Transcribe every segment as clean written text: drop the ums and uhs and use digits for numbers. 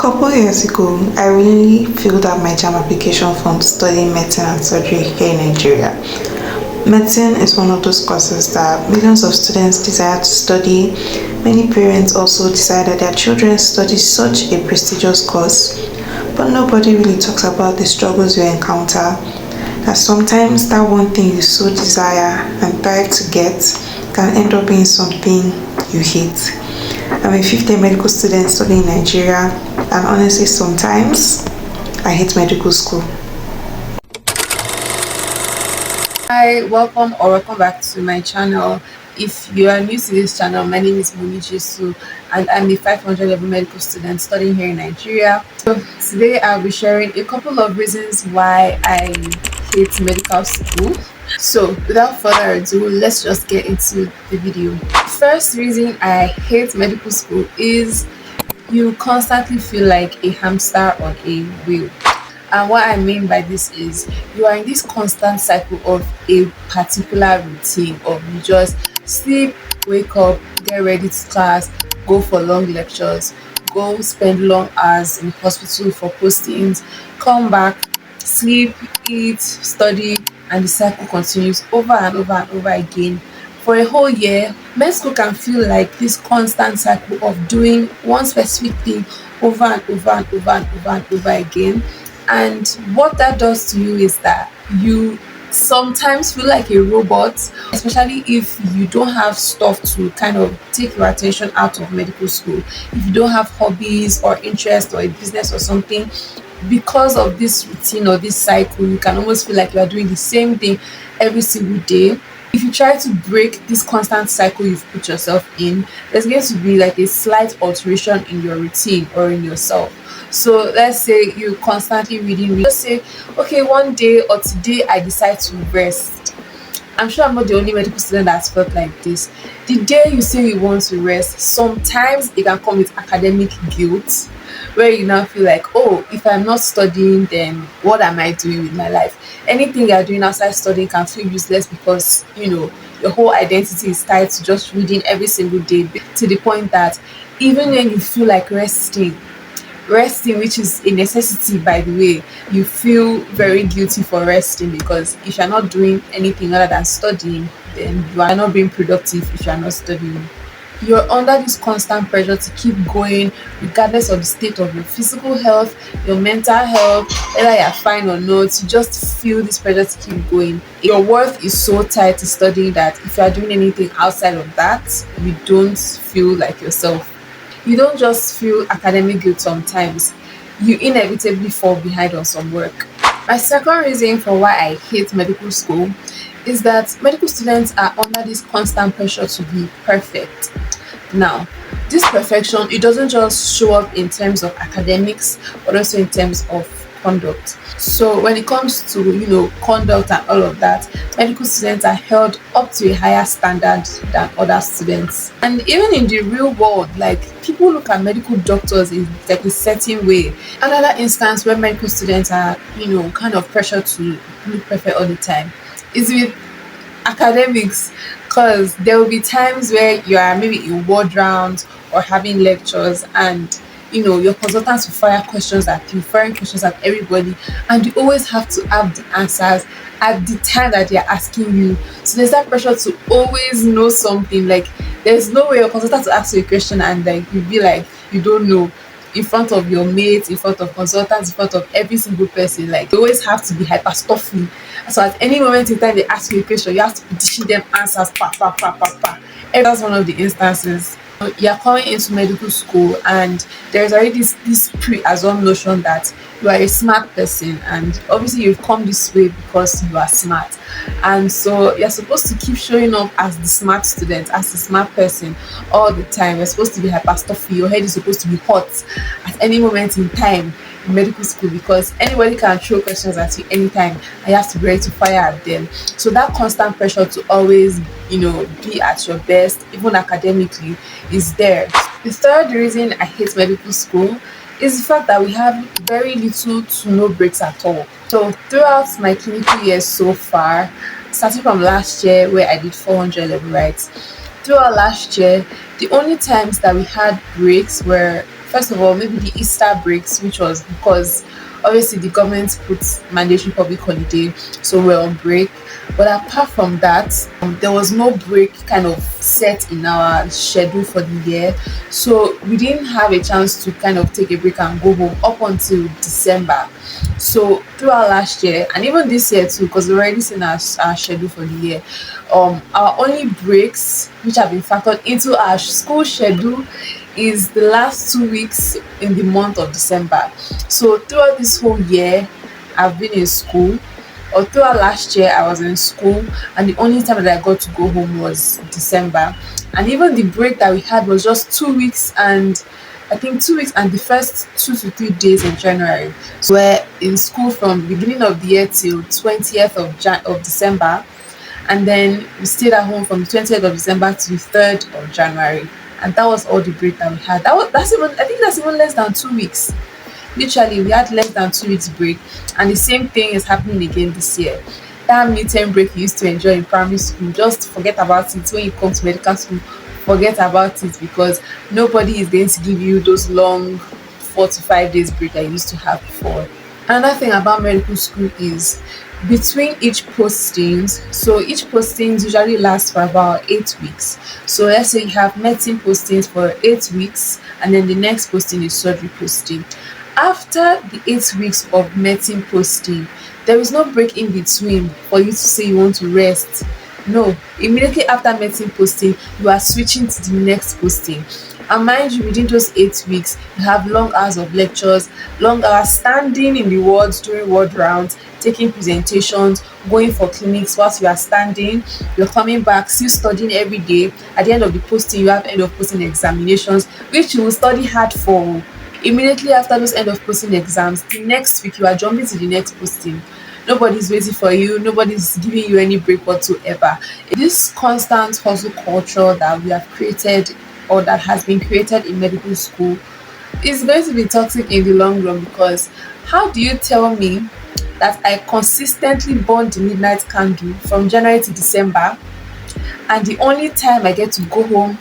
Couple years ago, I really filled out my JAM application form to study medicine and surgery here in Nigeria. Medicine is one of those courses that millions of students desire to study. Many parents also desire that their children study such a prestigious course, but nobody really talks about the struggles you encounter. That sometimes that one thing you so desire and thrive to get can end up being something you hate. I'm a fifth year medical student studying in Nigeria, and honestly, sometimes I hate medical school. Hi, welcome back to my channel. If you are new to this channel, my name is Moni Jesu and I'm a 500 level medical student studying here in Nigeria. So today I'll be sharing a couple of reasons why I hate medical school. So without further ado, let's just get into the video. First reason I hate medical school is you constantly feel like a hamster on a wheel. And what I mean by this is you are in this constant cycle of a particular routine of you just sleep, wake up, get ready to class, go for long lectures, go spend long hours in hospital for postings, come back, sleep, eat, study, and the cycle continues over and over and over again. For a whole year, med school can feel like this constant cycle of doing one specific thing over and over and over and over and over again. And what that does to you is that you sometimes feel like a robot, especially if you don't have stuff to kind of take your attention out of medical school. If you don't have hobbies or interest or a business or something, because of this routine or this cycle, you can almost feel like you are doing the same thing every single day. If you try to break this constant cycle you've put yourself in, there's going to be like a slight alteration in your routine or in yourself. So let's say you're constantly reading, just say, okay, one day or today I decide to rest. I'm sure I'm not the only medical student that's felt like this. The day you say you want to rest, sometimes it can come with academic guilt, where you now feel like, oh, if I'm not studying, then what am I doing with my life? Anything you're doing outside studying can feel useless because, your whole identity is tied to just reading every single day, to the point that even when you feel like resting, which is a necessity by the way, you feel very guilty for resting, because if you're not doing anything other than studying, then you are not being productive. If you're not studying, you're under this constant pressure to keep going regardless of the state of your physical health, your mental health, whether you're fine or not. You just feel this pressure to keep going. Your worth is so tied to studying that if you're doing anything outside of that, you don't feel like yourself. You don't just feel academic guilt sometimes, you inevitably fall behind on some work. My second reason for why I hate medical school is that medical students are under this constant pressure to be perfect. Now, this perfection, it doesn't just show up in terms of academics, but also in terms of conduct. So when it comes to conduct and all of that, medical students are held up to a higher standard than other students. And even in the real world, like, people look at medical doctors in like a certain way. Another instance where medical students are kind of pressured to look perfect all the time is with academics, because there will be times where you are maybe in ward rounds or having lectures, and your consultants will fire questions at you, firing questions at everybody, and you always have to have the answers at the time that they're asking you. So there's that pressure to always know something. Like, there's no way your consultant to ask you a question and like you be like you don't know, in front of your mates, in front of consultants, in front of every single person. Like, you always have to be hyper stuffy. So at any moment in time they ask you a question, you have to be dishing them answers. Pa pa pa pa pa. And that's one of the instances. You're coming into medical school and there's already this pre-assumed notion that you are a smart person, and obviously you've come this way because you are smart, and so you're supposed to keep showing up as the smart student, as the smart person all the time. You're supposed to be hyper stuffy, your head is supposed to be hot at any moment in time in medical school, because anybody can throw questions at you anytime and you have to be ready to fire at them. So that constant pressure to always be at your best, even academically, is there. The third reason I hate medical school is the fact that we have very little to no breaks at all. So throughout my clinical years so far, starting from last year where I did 400 level rights, throughout last year, the only times that we had breaks were First of all, maybe the Easter breaks, which was because obviously the government puts mandatory public holiday, so we're on break. But apart from that, there was no break kind of set in our schedule for the year, so we didn't have a chance to kind of take a break and go home up until December. So throughout last year and even this year too, because we're already seeing our schedule for the year, our only breaks which have been factored into our school schedule is the last 2 weeks in the month of December. So throughout this whole year, I've been in school, or throughout last year, I was in school, and the only time that I got to go home was December. And even the break that we had was just 2 weeks, and I think 2 weeks and the first 2 to 3 days in January. So we're in school from beginning of the year till 20th of December, and then we stayed at home from 20th of December to the 3rd of January. And that was all the break that we had. That's even, I think that's even less than 2 weeks. Literally, we had less than 2 weeks break, and the same thing is happening again this year. That midterm break you used to enjoy in primary school, just forget about it. When you come to medical school, forget about it, because nobody is going to give you those long 4 to 5 days break that you used to have before. Another thing about medical school is between each postings, so each postings usually lasts for about 8 weeks. So let's say you have medicine postings for 8 weeks, and then the next posting is surgery posting. After the 8 weeks of medicine posting, there is no break in between for you to say you want to rest. No, immediately after medicine posting, you are switching to the next posting. And mind you, within those 8 weeks, you have long hours of lectures, long hours standing in the wards during ward rounds, taking presentations, going for clinics whilst you are standing. You're coming back, still studying every day. At the end of the posting, you have end of posting examinations, which you will study hard for. Immediately after those end of posting exams, the next week you are jumping to the next posting. Nobody's waiting for you, nobody's giving you any break whatsoever. This constant hustle culture that we have created, or that has been created in medical school, is going to be toxic in the long run, because how do you tell me that I consistently burn the midnight candle from January to December, and the only time I get to go home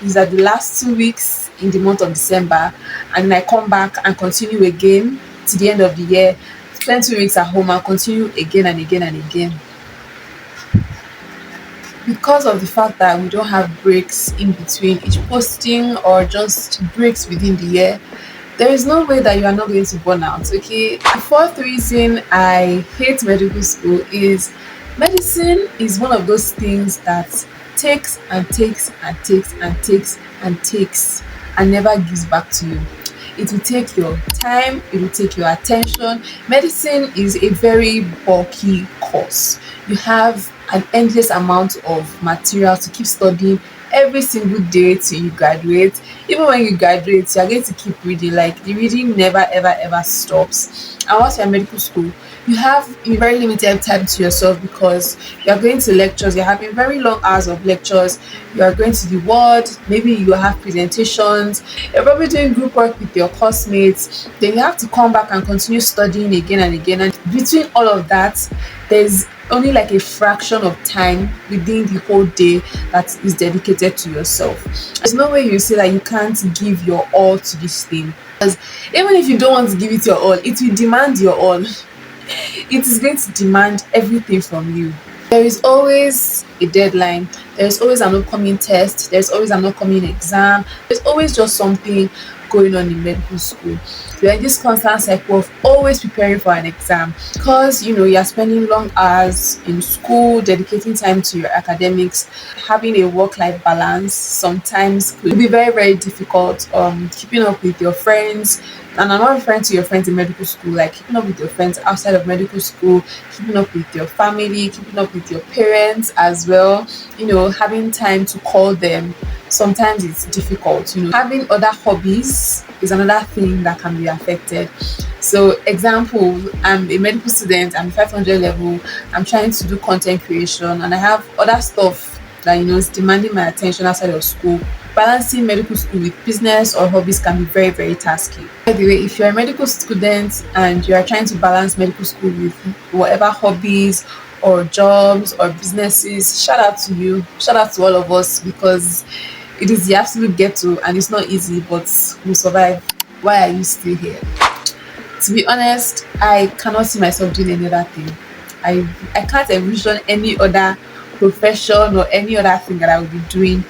is at the last 2 weeks in the month of December, and then I come back and continue again to the end of the year, spend 2 weeks at home and continue again and again and again. Because of the fact that we don't have breaks in between each posting, or just breaks within the year, there is no way that you are not going to burn out. Okay, the fourth reason I hate medical school is medicine is one of those things that takes and takes and takes and takes and takes and never gives back to you. It will take your time, it will take your attention. Medicine is a very bulky course. You have an endless amount of material to keep studying every single day till you graduate. Even when you graduate, you are going to keep reading. Like, the reading never ever ever stops. And once you're in medical school, you have a very limited time to yourself, because you are going to lectures, you're having very long hours of lectures, you are going to the ward, maybe you have presentations, you're probably doing group work with your classmates, then you have to come back and continue studying again and again. And between all of that, there's only like a fraction of time within the whole day that is dedicated to yourself. There's no way you say that you can't give your all to this thing, because even if you don't want to give it your all, it will demand your all. It is going to demand everything from you. There is always a deadline, there's always an upcoming test, there's always an upcoming exam, there's always just something going on in medical school. You're in this constant cycle of always preparing for an exam, because you're spending long hours in school, dedicating time to your academics. Having a work-life balance sometimes could be very, very difficult. Keeping up with your friends, and I'm not referring to your friends in medical school, like keeping up with your friends outside of medical school, keeping up with your family, keeping up with your parents as well. Having time to call them, sometimes it's difficult. Having other hobbies is another thing that can be affected. So example, I'm a medical student, I'm 500 level, I'm trying to do content creation, and I have other stuff that is demanding my attention outside of school. Balancing medical school with business or hobbies can be very, very tasky. By the way, if you're a medical student and you are trying to balance medical school with whatever hobbies or jobs or businesses, shout out to you, shout out to all of us, because It is the absolute ghetto and it's not easy, but we'll survive. Why are you still here? To be honest, I cannot see myself doing any other thing. I can't envision any other profession or any other thing that I would be doing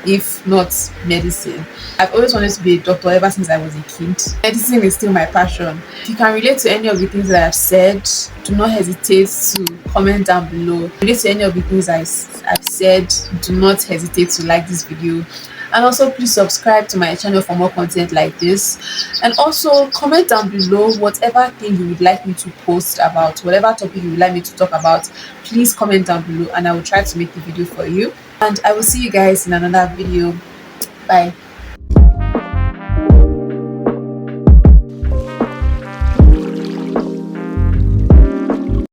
if not medicine. I've always wanted to be a doctor ever since I was a kid. Medicine is still my passion. If you can relate to any of the things that I've said, do not hesitate to comment down below. Relate to any of the things I've said, do not hesitate to like this video. And also please subscribe to my channel for more content like this. And also comment down below whatever thing you would like me to post about, whatever topic you would like me to talk about. Please comment down below and I will try to make the video for you. And I will see you guys in another video. Bye.